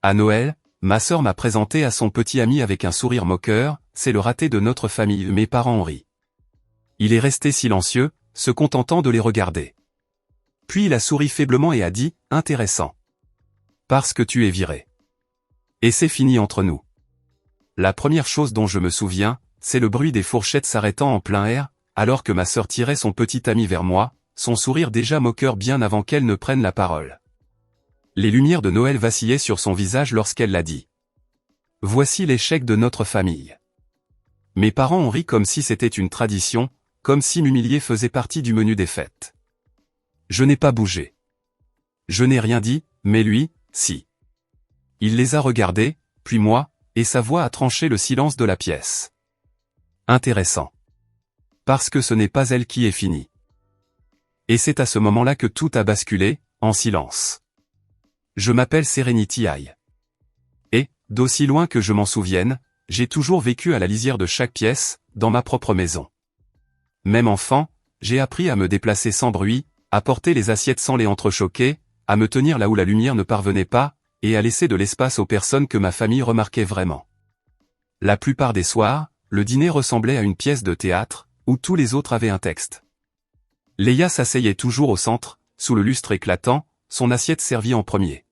À Noël, ma sœur m'a présenté à son petit ami avec un sourire moqueur, c'est le raté de notre famille, mes parents ont ri. Il est resté silencieux, se contentant de les regarder. Puis il a souri faiblement et a dit, intéressant. Parce que tu es viré. Et c'est fini entre nous. La première chose dont je me souviens, c'est le bruit des fourchettes s'arrêtant en plein air, alors que ma sœur tirait son petit ami vers moi, son sourire déjà moqueur bien avant qu'elle ne prenne la parole. Les lumières de Noël vacillaient sur son visage lorsqu'elle l'a dit. Voici l'échec de notre famille. Mes parents ont ri comme si c'était une tradition, comme si m'humilier faisait partie du menu des fêtes. Je n'ai pas bougé. Je n'ai rien dit, mais lui, si. Il les a regardés, puis moi, et sa voix a tranché le silence de la pièce. Intéressant. Parce que ce n'est pas elle qui est finie. Et c'est à ce moment-là que tout a basculé, en silence. Je m'appelle Serenity Eye. Et, d'aussi loin que je m'en souvienne, j'ai toujours vécu à la lisière de chaque pièce, dans ma propre maison. Même enfant, j'ai appris à me déplacer sans bruit, à porter les assiettes sans les entrechoquer, à me tenir là où la lumière ne parvenait pas, et à laisser de l'espace aux personnes que ma famille remarquait vraiment. La plupart des soirs, le dîner ressemblait à une pièce de théâtre, où tous les autres avaient un texte. Leia s'asseyait toujours au centre, sous le lustre éclatant, son assiette servie en premier.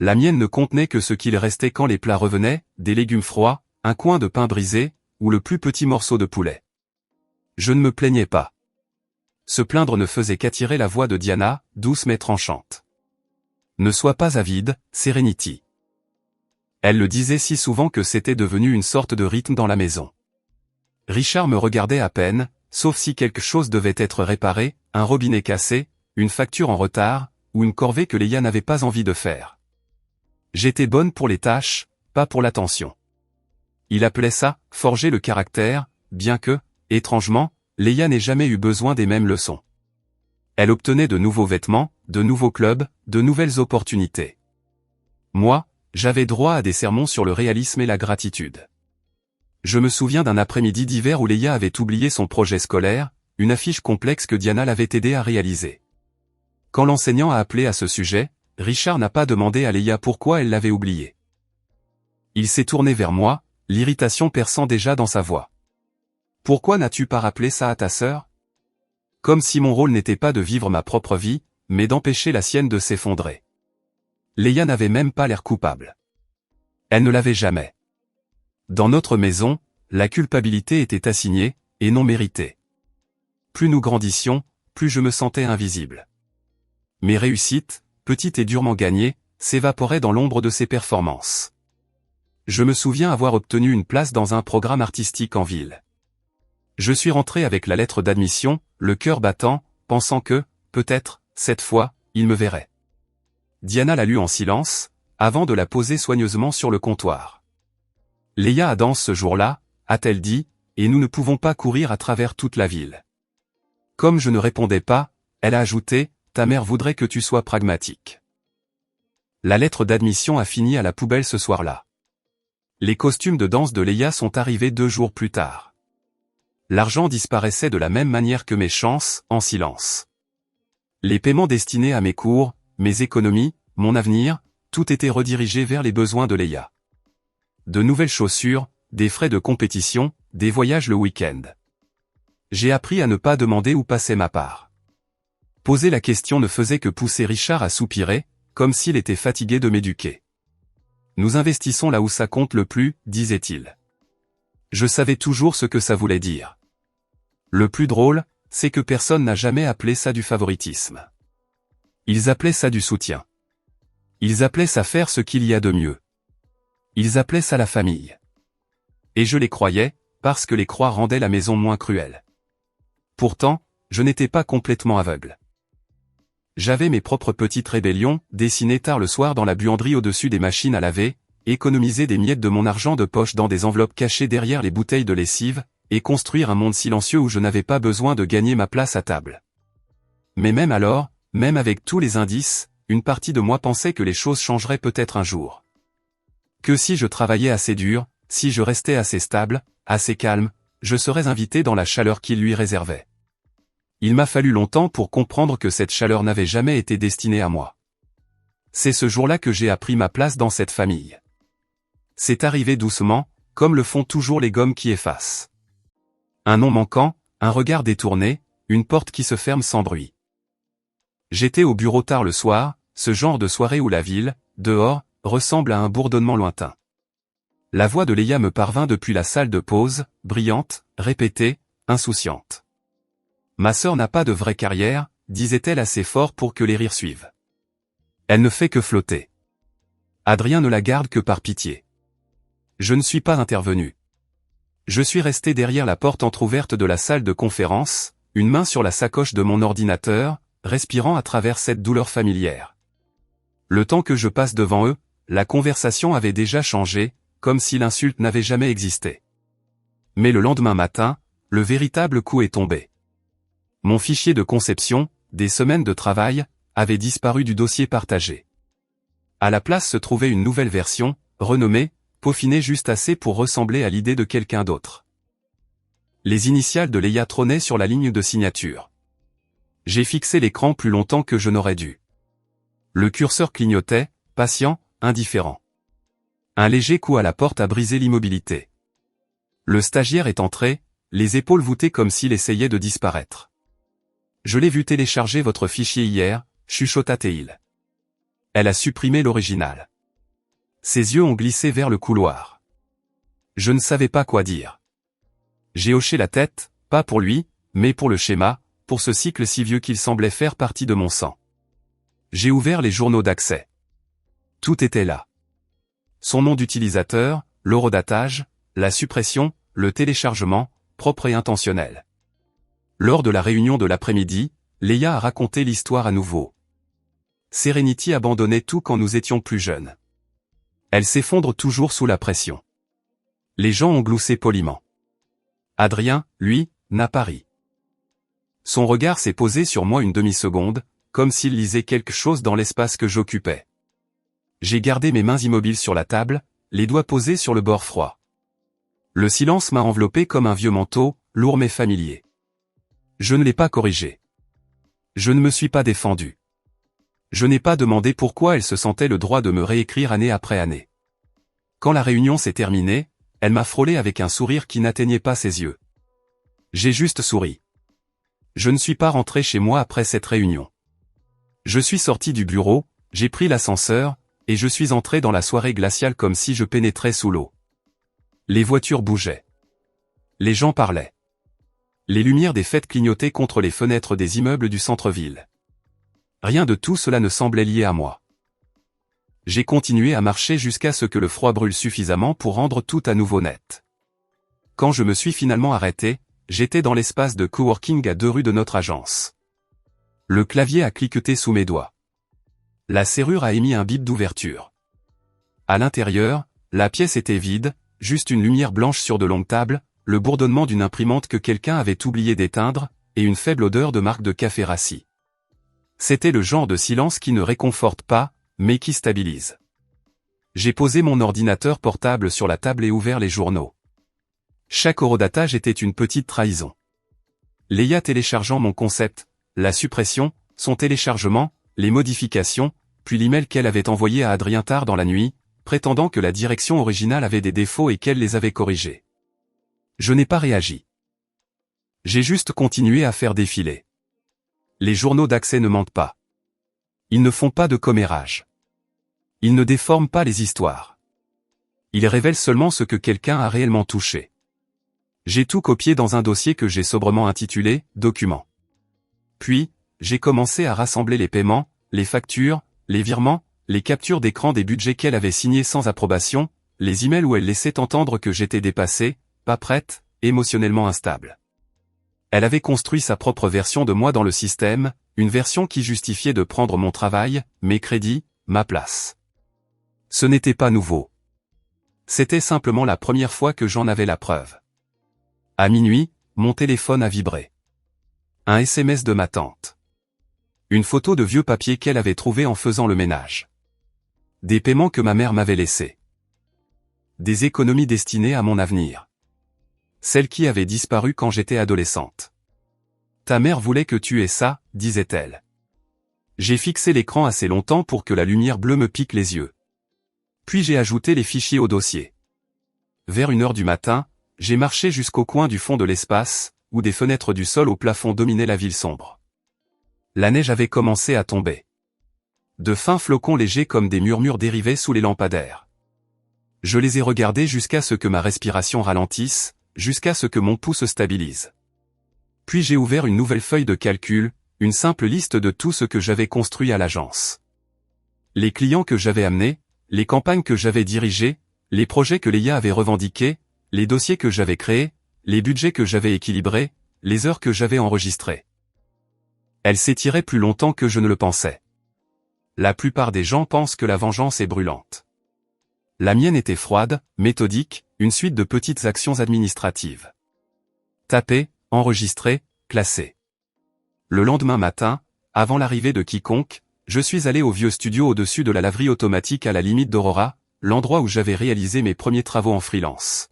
La mienne ne contenait que ce qu'il restait quand les plats revenaient, des légumes froids, un coin de pain brisé, ou le plus petit morceau de poulet. Je ne me plaignais pas. Se plaindre ne faisait qu'attirer la voix de Diana, douce mais tranchante. Ne sois pas avide, Serenity. Elle le disait si souvent que c'était devenu une sorte de rythme dans la maison. Richard me regardait à peine, sauf si quelque chose devait être réparé, un robinet cassé, une facture en retard, ou une corvée que Leia n'avait pas envie de faire. J'étais bonne pour les tâches, pas pour l'attention. Il appelait ça « forger le caractère », bien que, étrangement, Leia n'ait jamais eu besoin des mêmes leçons. Elle obtenait de nouveaux vêtements, de nouveaux clubs, de nouvelles opportunités. Moi, j'avais droit à des sermons sur le réalisme et la gratitude. Je me souviens d'un après-midi d'hiver où Leia avait oublié son projet scolaire, une affiche complexe que Diana l'avait aidé à réaliser. Quand l'enseignant a appelé à ce sujet, Richard n'a pas demandé à Leia pourquoi elle l'avait oublié. Il s'est tourné vers moi, l'irritation perçant déjà dans sa voix. « Pourquoi n'as-tu pas rappelé ça à ta sœur ?» Comme si mon rôle n'était pas de vivre ma propre vie, mais d'empêcher la sienne de s'effondrer. Leia n'avait même pas l'air coupable. Elle ne l'avait jamais. Dans notre maison, la culpabilité était assignée, et non méritée. Plus nous grandissions, plus je me sentais invisible. Mes réussites, petites et durement gagnées, s'évaporaient dans l'ombre de ses performances. Je me souviens avoir obtenu une place dans un programme artistique en ville. Je suis rentré avec la lettre d'admission, le cœur battant, pensant que, peut-être, cette fois, il me verrait. Diana l'a lue en silence, avant de la poser soigneusement sur le comptoir. Leia a danse ce jour-là, a-t-elle dit, et nous ne pouvons pas courir à travers toute la ville. Comme je ne répondais pas, elle a ajouté, ta mère voudrait que tu sois pragmatique. La lettre d'admission a fini à la poubelle ce soir-là. Les costumes de danse de Leia sont arrivés 2 jours plus tard. L'argent disparaissait de la même manière que mes chances, en silence. Les paiements destinés à mes cours, mes économies, mon avenir, tout était redirigé vers les besoins de Leia. De nouvelles chaussures, des frais de compétition, des voyages le week-end. J'ai appris à ne pas demander où passait ma part. Poser la question ne faisait que pousser Richard à soupirer, comme s'il était fatigué de m'éduquer. Nous investissons là où ça compte le plus, disait-il. Je savais toujours ce que ça voulait dire. Le plus drôle, c'est que personne n'a jamais appelé ça du favoritisme. Ils appelaient ça du soutien. Ils appelaient ça faire ce qu'il y a de mieux. Ils appelaient ça la famille. Et je les croyais, parce que les croix rendaient la maison moins cruelle. Pourtant, je n'étais pas complètement aveugle. J'avais mes propres petites rébellions, dessinées tard le soir dans la buanderie au-dessus des machines à laver, économiser des miettes de mon argent de poche dans des enveloppes cachées derrière les bouteilles de lessive, et construire un monde silencieux où je n'avais pas besoin de gagner ma place à table. Mais même alors, même avec tous les indices, une partie de moi pensait que les choses changeraient peut-être un jour. Que si je travaillais assez dur, si je restais assez stable, assez calme, je serais invité dans la chaleur qu'il lui réservait. Il m'a fallu longtemps pour comprendre que cette chaleur n'avait jamais été destinée à moi. C'est ce jour-là que j'ai appris ma place dans cette famille. C'est arrivé doucement, comme le font toujours les gommes qui effacent. Un nom manquant, un regard détourné, une porte qui se ferme sans bruit. J'étais au bureau tard le soir, ce genre de soirée où la ville, dehors, ressemble à un bourdonnement lointain. La voix de Leia me parvint depuis la salle de pause, brillante, répétée, insouciante. Ma sœur n'a pas de vraie carrière, disait-elle assez fort pour que les rires suivent. Elle ne fait que flotter. Adrien ne la garde que par pitié. Je ne suis pas intervenu. Je suis resté derrière la porte entr'ouverte de la salle de conférence, une main sur la sacoche de mon ordinateur, respirant à travers cette douleur familière. Le temps que je passe devant eux, la conversation avait déjà changé, comme si l'insulte n'avait jamais existé. Mais le lendemain matin, le véritable coup est tombé. Mon fichier de conception, des semaines de travail, avait disparu du dossier partagé. À la place se trouvait une nouvelle version, renommée, peaufinée juste assez pour ressembler à l'idée de quelqu'un d'autre. Les initiales de Leia trônaient sur la ligne de signature. J'ai fixé l'écran plus longtemps que je n'aurais dû. Le curseur clignotait, patient, indifférent. Un léger coup à la porte a brisé l'immobilité. Le stagiaire est entré, les épaules voûtées comme s'il essayait de disparaître. Je l'ai vu télécharger votre fichier hier, chuchota Théil. Elle a supprimé l'original. Ses yeux ont glissé vers le couloir. Je ne savais pas quoi dire. J'ai hoché la tête, pas pour lui, mais pour le schéma, pour ce cycle si vieux qu'il semblait faire partie de mon sang. J'ai ouvert les journaux d'accès. Tout était là. Son nom d'utilisateur, l'horodatage, la suppression, le téléchargement, propre et intentionnel. Lors de la réunion de l'après-midi, Leia a raconté l'histoire à nouveau. Serenity abandonnait tout quand nous étions plus jeunes. Elle s'effondre toujours sous la pression. Les gens ont gloussé poliment. Adrien, lui, n'a pas ri. Son regard s'est posé sur moi une demi-seconde, comme s'il lisait quelque chose dans l'espace que j'occupais. J'ai gardé mes mains immobiles sur la table, les doigts posés sur le bord froid. Le silence m'a enveloppé comme un vieux manteau, lourd mais familier. Je ne l'ai pas corrigé. Je ne me suis pas défendu. Je n'ai pas demandé pourquoi elle se sentait le droit de me réécrire année après année. Quand la réunion s'est terminée, elle m'a frôlé avec un sourire qui n'atteignait pas ses yeux. J'ai juste souri. Je ne suis pas rentré chez moi après cette réunion. Je suis sorti du bureau, j'ai pris l'ascenseur, et je suis entré dans la soirée glaciale comme si je pénétrais sous l'eau. Les voitures bougeaient. Les gens parlaient. Les lumières des fêtes clignotaient contre les fenêtres des immeubles du centre-ville. Rien de tout cela ne semblait lié à moi. J'ai continué à marcher jusqu'à ce que le froid brûle suffisamment pour rendre tout à nouveau net. Quand je me suis finalement arrêté, j'étais dans l'espace de coworking à 2 rues de notre agence. Le clavier a cliqueté sous mes doigts. La serrure a émis un bip d'ouverture. À l'intérieur, la pièce était vide, juste une lumière blanche sur de longues tables, le bourdonnement d'une imprimante que quelqu'un avait oublié d'éteindre, et une faible odeur de marque de café rassis. C'était le genre de silence qui ne réconforte pas, mais qui stabilise. J'ai posé mon ordinateur portable sur la table et ouvert les journaux. Chaque horodatage était une petite trahison. Leia téléchargeant mon concept, la suppression, son téléchargement, les modifications, puis l'email qu'elle avait envoyé à Adrien tard dans la nuit, prétendant que la direction originale avait des défauts et qu'elle les avait corrigés. Je n'ai pas réagi. J'ai juste continué à faire défiler. Les journaux d'accès ne mentent pas. Ils ne font pas de commérage. Ils ne déforment pas les histoires. Ils révèlent seulement ce que quelqu'un a réellement touché. J'ai tout copié dans un dossier que j'ai sobrement intitulé « Documents ». Puis, j'ai commencé à rassembler les paiements, les factures, les virements, les captures d'écran des budgets qu'elle avait signés sans approbation, les emails où elle laissait entendre que j'étais dépassé, pas prête, émotionnellement instable. Elle avait construit sa propre version de moi dans le système, une version qui justifiait de prendre mon travail, mes crédits, ma place. Ce n'était pas nouveau. C'était simplement la première fois que j'en avais la preuve. À minuit, mon téléphone a vibré. Un SMS de ma tante. Une photo de vieux papier qu'elle avait trouvé en faisant le ménage. Des paiements que ma mère m'avait laissés. Des économies destinées à mon avenir. Celles qui avaient disparu quand j'étais adolescente. Ta mère voulait que tu aies ça, disait-elle. J'ai fixé l'écran assez longtemps pour que la lumière bleue me pique les yeux. Puis j'ai ajouté les fichiers au dossier. Vers 1h du matin, j'ai marché jusqu'au coin du fond de l'espace, où des fenêtres du sol au plafond dominaient la ville sombre. La neige avait commencé à tomber. De fins flocons légers comme des murmures dérivaient sous les lampadaires. Je les ai regardés jusqu'à ce que ma respiration ralentisse, jusqu'à ce que mon pouls se stabilise. Puis j'ai ouvert une nouvelle feuille de calcul, une simple liste de tout ce que j'avais construit à l'agence. Les clients que j'avais amenés, les campagnes que j'avais dirigées, les projets que Leia avait revendiqués, les dossiers que j'avais créés, les budgets que j'avais équilibrés, les heures que j'avais enregistrées. Elle s'étirait plus longtemps que je ne le pensais. La plupart des gens pensent que la vengeance est brûlante. La mienne était froide, méthodique, une suite de petites actions administratives. Taper, enregistrer, classer. Le lendemain matin, avant l'arrivée de quiconque, je suis allé au vieux studio au-dessus de la laverie automatique à la limite d'Aurora, l'endroit où j'avais réalisé mes premiers travaux en freelance.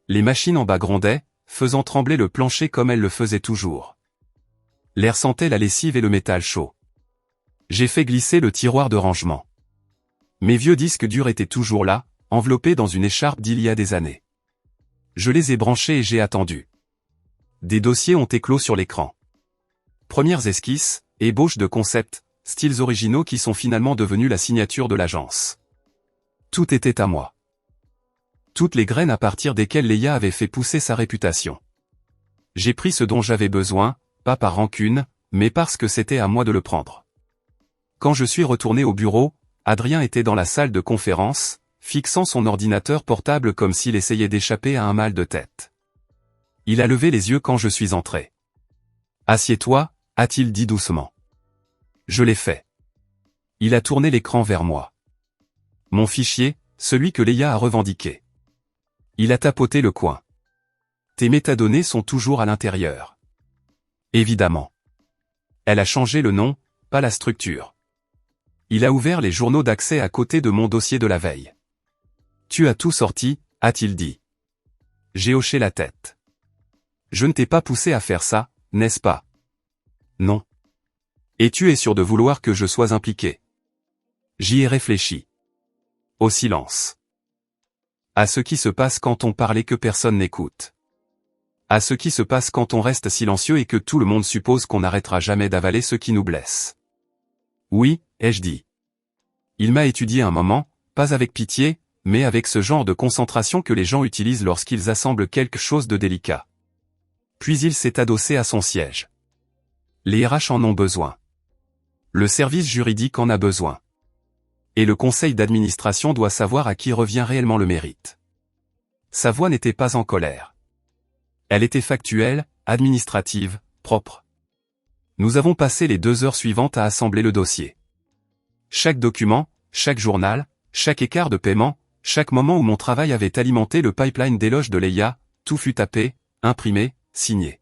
Les machines en bas grondaient, faisant trembler le plancher comme elles le faisaient toujours. L'air sentait la lessive et le métal chaud. J'ai fait glisser le tiroir de rangement. Mes vieux disques durs étaient toujours là, enveloppés dans une écharpe d'il y a des années. Je les ai branchés et j'ai attendu. Des dossiers ont éclos sur l'écran. Premières esquisses, ébauches de concepts, styles originaux qui sont finalement devenus la signature de l'agence. Tout était à moi. Toutes les graines à partir desquelles Leia avait fait pousser sa réputation. J'ai pris ce dont j'avais besoin, pas par rancune, mais parce que c'était à moi de le prendre. Quand je suis retourné au bureau, Adrien était dans la salle de conférence, fixant son ordinateur portable comme s'il essayait d'échapper à un mal de tête. Il a levé les yeux quand je suis entré. « Assieds-toi », a-t-il dit doucement. Je l'ai fait. Il a tourné l'écran vers moi. Mon fichier, celui que Leia a revendiqué. Il a tapoté le coin. Tes métadonnées sont toujours à l'intérieur. Évidemment. Elle a changé le nom, pas la structure. Il a ouvert les journaux d'accès à côté de mon dossier de la veille. Tu as tout sorti, a-t-il dit. J'ai hoché la tête. Je ne t'ai pas poussé à faire ça, n'est-ce pas? Non. Et tu es sûr de vouloir que je sois impliqué? J'y ai réfléchi. Au silence. À ce qui se passe quand on parle et que personne n'écoute. À ce qui se passe quand on reste silencieux et que tout le monde suppose qu'on n'arrêtera jamais d'avaler ce qui nous blesse. Oui, ai-je dit. Il m'a étudié un moment, pas avec pitié, mais avec ce genre de concentration que les gens utilisent lorsqu'ils assemblent quelque chose de délicat. Puis il s'est adossé à son siège. Les RH en ont besoin. Le service juridique en a besoin. Et le conseil d'administration doit savoir à qui revient réellement le mérite. Sa voix n'était pas en colère. Elle était factuelle, administrative, propre. Nous avons passé les 2 heures suivantes à assembler le dossier. Chaque document, chaque journal, chaque écart de paiement, chaque moment où mon travail avait alimenté le pipeline d'éloges de Leia, tout fut tapé, imprimé, signé.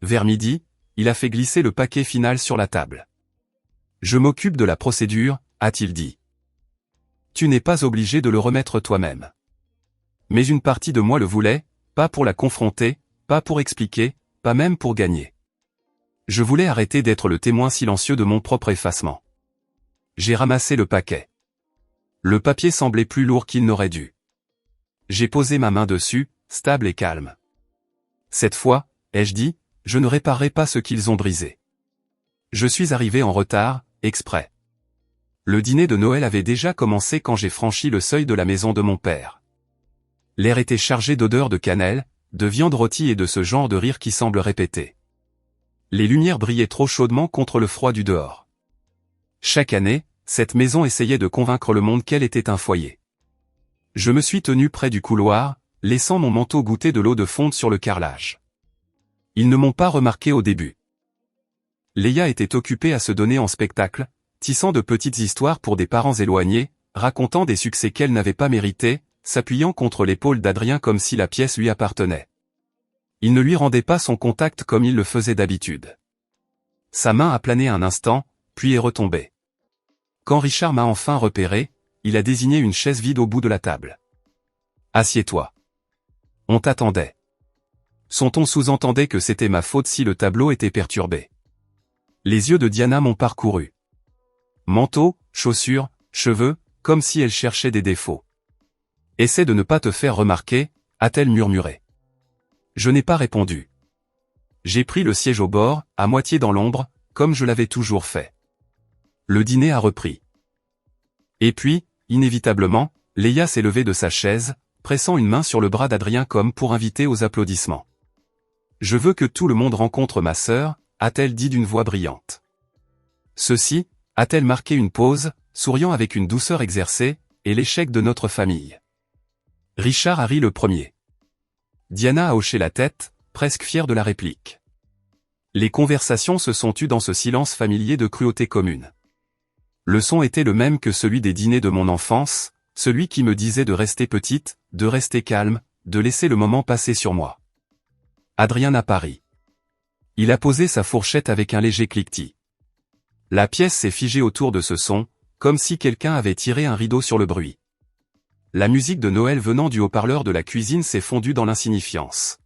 Vers midi, il a fait glisser le paquet final sur la table. Je m'occupe de la procédure, a-t-il dit. Tu n'es pas obligé de le remettre toi-même. Mais une partie de moi le voulait, pas pour la confronter, pas pour expliquer, pas même pour gagner. Je voulais arrêter d'être le témoin silencieux de mon propre effacement. J'ai ramassé le paquet. Le papier semblait plus lourd qu'il n'aurait dû. J'ai posé ma main dessus, stable et calme. Cette fois, ai-je dit, je ne réparerai pas ce qu'ils ont brisé. Je suis arrivé en retard, exprès. Le dîner de Noël avait déjà commencé quand j'ai franchi le seuil de la maison de mon père. L'air était chargé d'odeurs de cannelle, de viande rôtie et de ce genre de rire qui semble répéter. Les lumières brillaient trop chaudement contre le froid du dehors. Chaque année, cette maison essayait de convaincre le monde qu'elle était un foyer. Je me suis tenu près du couloir, laissant mon manteau goûter de l'eau de fonte sur le carrelage. Ils ne m'ont pas remarqué au début. Leia était occupée à se donner en spectacle, tissant de petites histoires pour des parents éloignés, racontant des succès qu'elle n'avait pas mérités, s'appuyant contre l'épaule d'Adrien comme si la pièce lui appartenait. Il ne lui rendait pas son contact comme il le faisait d'habitude. Sa main a plané un instant, puis est retombée. Quand Richard m'a enfin repéré, il a désigné une chaise vide au bout de la table. « Assieds-toi. On t'attendait. » Son ton sous-entendait que c'était ma faute si le tableau était perturbé. Les yeux de Diana m'ont parcouru. Manteau, chaussures, cheveux, comme si elle cherchait des défauts. Essaie de ne pas te faire remarquer, a-t-elle murmuré. Je n'ai pas répondu. J'ai pris le siège au bord, à moitié dans l'ombre, comme je l'avais toujours fait. Le dîner a repris. Et puis, inévitablement, Léa s'est levée de sa chaise, pressant une main sur le bras d'Adrien comme pour inviter aux applaudissements. Je veux que tout le monde rencontre ma sœur, a-t-elle dit d'une voix brillante. Ceci, a-t-elle marqué une pause, souriant avec une douceur exercée, et l'échec de notre famille. Richard a ri le premier. Diana a hoché la tête, presque fière de la réplique. Les conversations se sont tues dans ce silence familier de cruauté commune. Le son était le même que celui des dîners de mon enfance, celui qui me disait de rester petite, de rester calme, de laisser le moment passer sur moi. Adrien n'a pas ri. Il a posé sa fourchette avec un léger cliquetis. La pièce s'est figée autour de ce son, comme si quelqu'un avait tiré un rideau sur le bruit. La musique de Noël venant du haut-parleur de la cuisine s'est fondue dans l'insignifiance.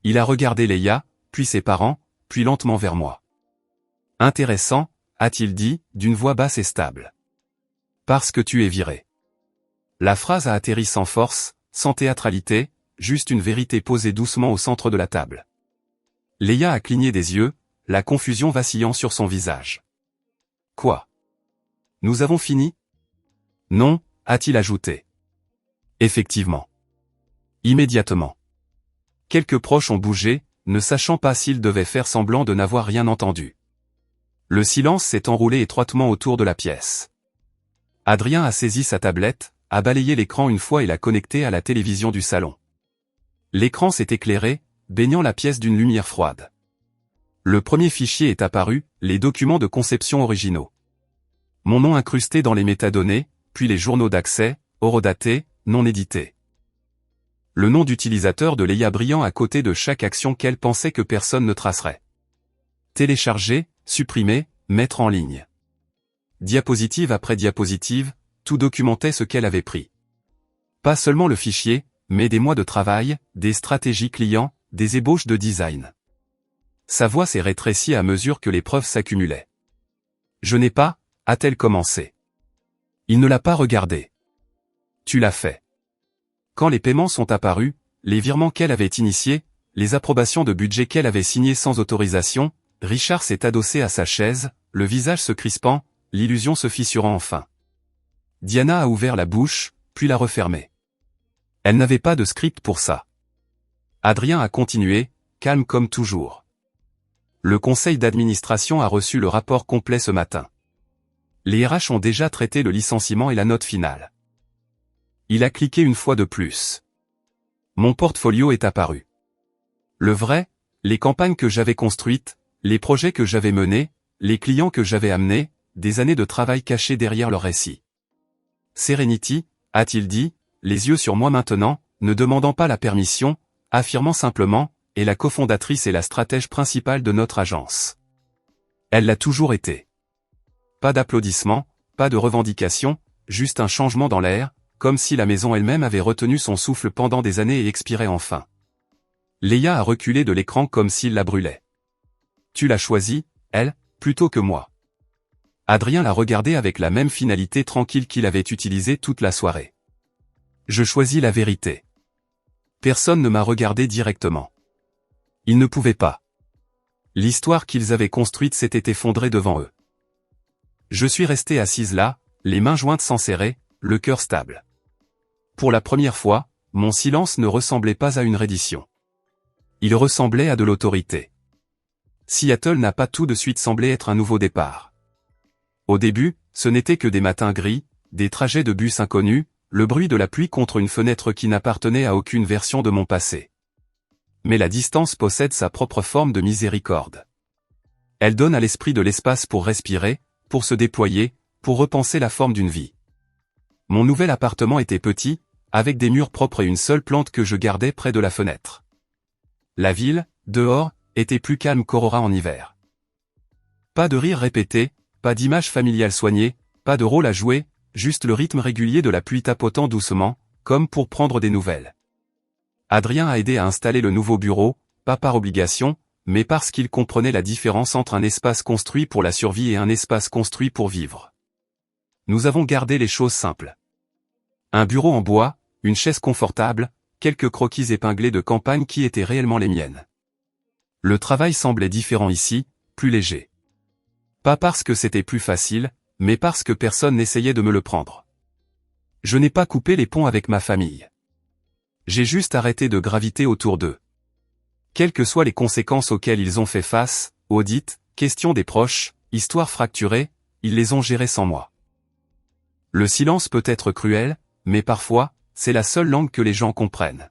Il a regardé Léa, puis ses parents, puis lentement vers moi. Intéressant, a-t-il dit, d'une voix basse et stable. Parce que tu es viré. La phrase a atterri sans force, sans théâtralité, juste une vérité posée doucement au centre de la table. Léa a cligné des yeux, la confusion vacillant sur son visage. Quoi? Nous avons fini? Non, a-t-il ajouté. Effectivement. Immédiatement. Quelques proches ont bougé, ne sachant pas s'ils devaient faire semblant de n'avoir rien entendu. Le silence s'est enroulé étroitement autour de la pièce. Adrien a saisi sa tablette, a balayé l'écran une fois et l'a connecté à la télévision du salon. L'écran s'est éclairé, baignant la pièce d'une lumière froide. Le premier fichier est apparu, les documents de conception originaux. Mon nom incrusté dans les métadonnées, puis les journaux d'accès, horodatés, non édités. Le nom d'utilisateur de Léa brillant à côté de chaque action qu'elle pensait que personne ne tracerait. Télécharger, supprimer, mettre en ligne. Diapositive après diapositive, tout documentait ce qu'elle avait pris. Pas seulement le fichier, mais des mois de travail, des stratégies clients, des ébauches de design. Sa voix s'est rétrécie à mesure que les preuves s'accumulaient. Je n'ai pas, a-t-elle commencé. Il ne l'a pas regardé. Tu l'as fait. Quand les paiements sont apparus, les virements qu'elle avait initiés, les approbations de budget qu'elle avait signées sans autorisation, Richard s'est adossé à sa chaise, le visage se crispant, l'illusion se fissurant enfin. Diana a ouvert la bouche, puis l'a refermée. Elle n'avait pas de script pour ça. Adrien a continué, calme comme toujours. Le conseil d'administration a reçu le rapport complet ce matin. Les RH ont déjà traité le licenciement et la note finale. Il a cliqué une fois de plus. Mon portfolio est apparu. Le vrai, les campagnes que j'avais construites, les projets que j'avais menés, les clients que j'avais amenés, des années de travail cachées derrière leur récit. Serenity, a-t-il dit, les yeux sur moi maintenant, ne demandant pas la permission, affirmant simplement, est la cofondatrice et la stratège principale de notre agence. Elle l'a toujours été. Pas d'applaudissements, pas de revendications, juste un changement dans l'air, comme si la maison elle-même avait retenu son souffle pendant des années et expirait enfin. Léa a reculé de l'écran comme s'il la brûlait. Tu l'as choisie, elle, plutôt que moi. Adrien l'a regardé avec la même finalité tranquille qu'il avait utilisée toute la soirée. Je choisis la vérité. Personne ne m'a regardé directement. Ils ne pouvaient pas. L'histoire qu'ils avaient construite s'était effondrée devant eux. Je suis resté assise là, les mains jointes sans serrer, le cœur stable. Pour la première fois, mon silence ne ressemblait pas à une reddition. Il ressemblait à de l'autorité. Seattle n'a pas tout de suite semblé être un nouveau départ. Au début, ce n'était que des matins gris, des trajets de bus inconnus, le bruit de la pluie contre une fenêtre qui n'appartenait à aucune version de mon passé. Mais la distance possède sa propre forme de miséricorde. Elle donne à l'esprit de l'espace pour respirer, pour se déployer, pour repenser la forme d'une vie. Mon nouvel appartement était petit, avec des murs propres et une seule plante que je gardais près de la fenêtre. La ville, dehors, était plus calme qu'Aurora en hiver. Pas de rire répété, pas d'image familiale soignée, pas de rôle à jouer, juste le rythme régulier de la pluie tapotant doucement, comme pour prendre des nouvelles. Adrien a aidé à installer le nouveau bureau, pas par obligation, mais parce qu'il comprenait la différence entre un espace construit pour la survie et un espace construit pour vivre. Nous avons gardé les choses simples. Un bureau en bois, une chaise confortable, quelques croquis épinglés de campagne qui étaient réellement les miennes. Le travail semblait différent ici, plus léger. Pas parce que c'était plus facile, mais parce que personne n'essayait de me le prendre. Je n'ai pas coupé les ponts avec ma famille. J'ai juste arrêté de graviter autour d'eux. Quelles que soient les conséquences auxquelles ils ont fait face, audits, questions des proches, histoires fracturées, ils les ont gérées sans moi. Le silence peut être cruel, mais parfois, c'est la seule langue que les gens comprennent.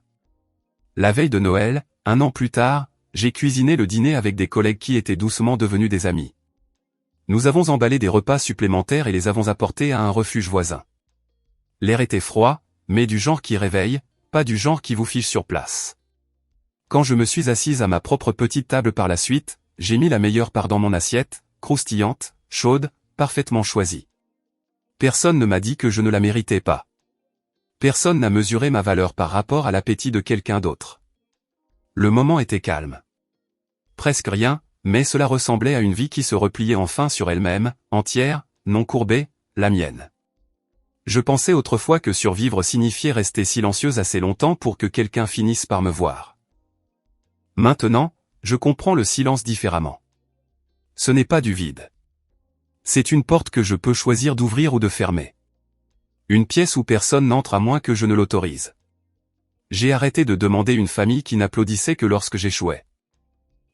La veille de Noël, 1 an plus tard, j'ai cuisiné le dîner avec des collègues qui étaient doucement devenus des amis. Nous avons emballé des repas supplémentaires et les avons apportés à un refuge voisin. L'air était froid, mais du genre qui réveille, pas du genre qui vous fiche sur place. Quand je me suis assise à ma propre petite table par la suite, j'ai mis la meilleure part dans mon assiette, croustillante, chaude, parfaitement choisie. Personne ne m'a dit que je ne la méritais pas. Personne n'a mesuré ma valeur par rapport à l'appétit de quelqu'un d'autre. Le moment était calme. Presque rien, mais cela ressemblait à une vie qui se repliait enfin sur elle-même, entière, non courbée, la mienne. Je pensais autrefois que survivre signifiait rester silencieuse assez longtemps pour que quelqu'un finisse par me voir. Maintenant, je comprends le silence différemment. Ce n'est pas du vide. C'est une porte que je peux choisir d'ouvrir ou de fermer. Une pièce où personne n'entre à moins que je ne l'autorise. J'ai arrêté de demander une famille qui n'applaudissait que lorsque j'échouais.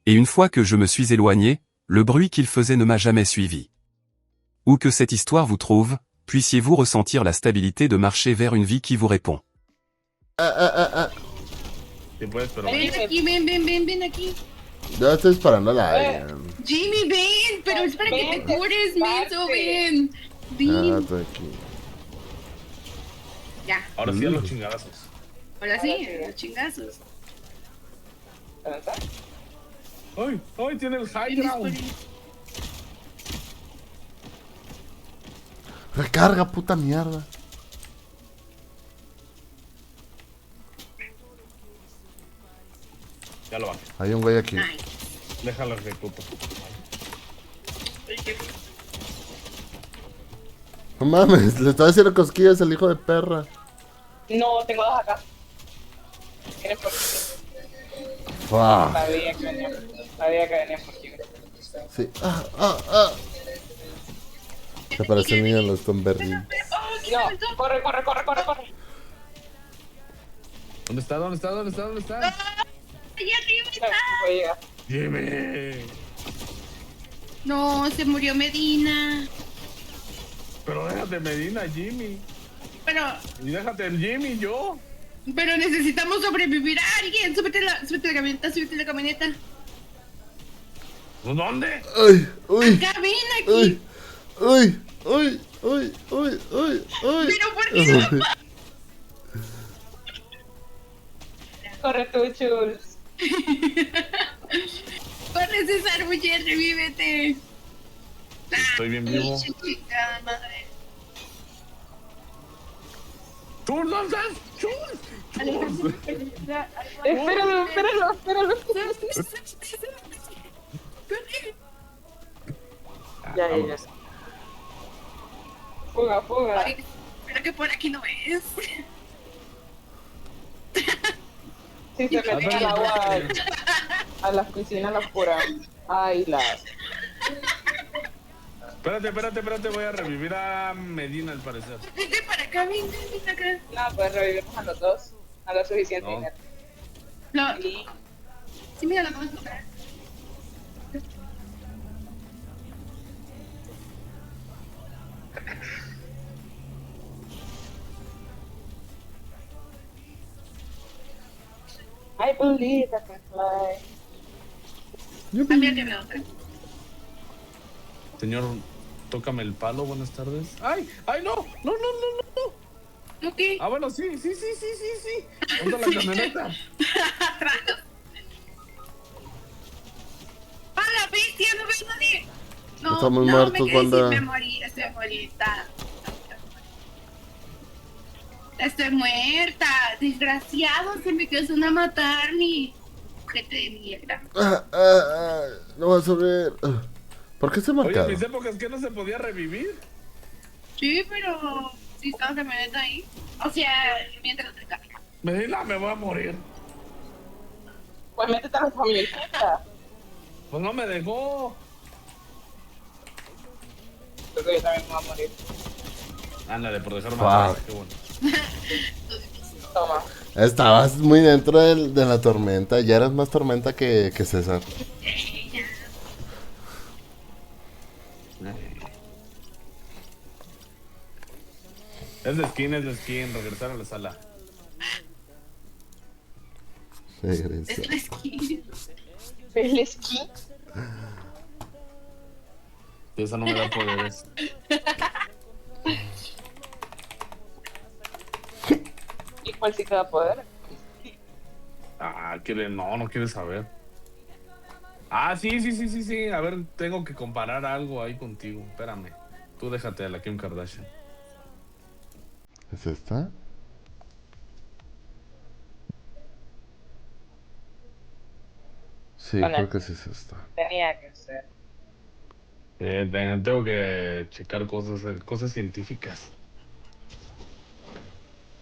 Et une fois que je me suis éloigné, le bruit qu'il faisait ne m'a jamais suivi. Où que cette histoire vous trouve, puissiez-vous ressentir la stabilité de marcher vers une vie qui vous répond. Sí puedes, pero... Ven aquí, ven aquí. Ya estoy disparando al aire. Jimmy, ven, pero es para que te Ven, cures, menso, ven. Ah, Ven. estoy aquí. Ya, Ahora sí a los chingadazos. ahora sí, los chingazos. ¡Ay! ¡Ay! Tiene el high Tienes ground. Recarga, puta mierda. Ya lo va. Hay un güey aquí. Nice. Déjalo que ocupo. No mames, le estoy haciendo cosquillas al hijo de perra. No, tengo 2 acá. ¿Quieres por qué? Fuck. Sabía que venía por ti. Sí. Se parece el niño de los Tomberry. No, corre. ¿Dónde está? ¿Dónde está? ¿Dónde está? ¿Dónde está? Allá arriba está. Voy a llegar. ¡Jimmy! No, se murió Medina. Pero déjate Medina, Jimmy. Y déjate el Jimmy, yo. Pero necesitamos sobrevivir a alguien. Súbete la camioneta. ¿Dónde? Uy, uy, Acá, ven aquí. uy. Pero ¿por qué no? Corre tú, Chuls. Corre, César, mujer, revívete. Estoy bien vivo. Chica, madre. ¡Chul, ¿dónde estás? ¡Chul! Espéralo. Ya. Fuga. Ay, pero que por aquí no es. Si se meten al agua, a las piscinas las pura. Ay, las. Espérate, voy a revivir a Medina al parecer. Vente para acá, ven acá. No, pues revivimos a los dos. A lo suficiente. No. No, Y sí, mira, lo vamos a tocar. I believe I can fly. Cámbiate otra. Señor, tócame el palo, buenas tardes. ¡Ay! No! Ok. Ah, bueno, sí. ¿Dónde la camioneta? ¡A la bestia! ¡No ves nadie! No, Estamos no, muertos, me quedé sin Wanda. memoria, estoy muerta. Desgraciados, se me quedan a matarme. ojete de mierda. No vas a ver. ¿Por qué se Oye, marcado? en mis épocas que no se podía revivir. Sí, pero sí estaba la camioneta ahí. O sea, mientras te carga. Medina, me voy a morir. Pues métete a la familia. Pues no me dejó. Creo que yo también me voy a morir. Ándale, por dejarme Fuck. atrás, qué bueno. Toma. Estabas muy dentro de la tormenta. Ya eras más tormenta que César. Es de skin, regresar a la sala. Regresa. Es la esquina. ¿El esquí? Esa no me da poderes. ¿Y cuál sí te da poder? Ah, no quieres saber. Ah, sí. A ver, tengo que comparar algo ahí contigo. Espérame. Tú déjate a la Kim Kardashian. ¿Es esta? Sí, Bueno. creo que sí es esta. Tenía que ser. Tengo que checar cosas científicas.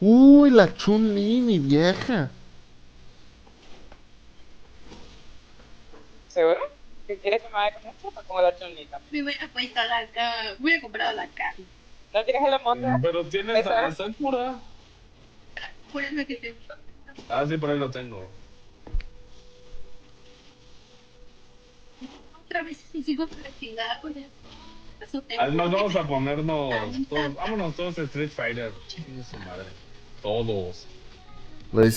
Uy, la Chun-Li, mi vieja. ¿Seguro? ¿Que quieres que me vaya con esto o con la chonita? Me voy a apuestar acá. Voy a comprar la carne. ¿No tienes el emote? Pero tienes ¿Esa a es? Sakura. Por eso que te... Ah, sí, por ahí lo tengo. Otra vez sí sigo practicando con eso. Además, vamos a ponernos todos. Vámonos todos a Street Fighter. Chingue su madre. Todos. Le dice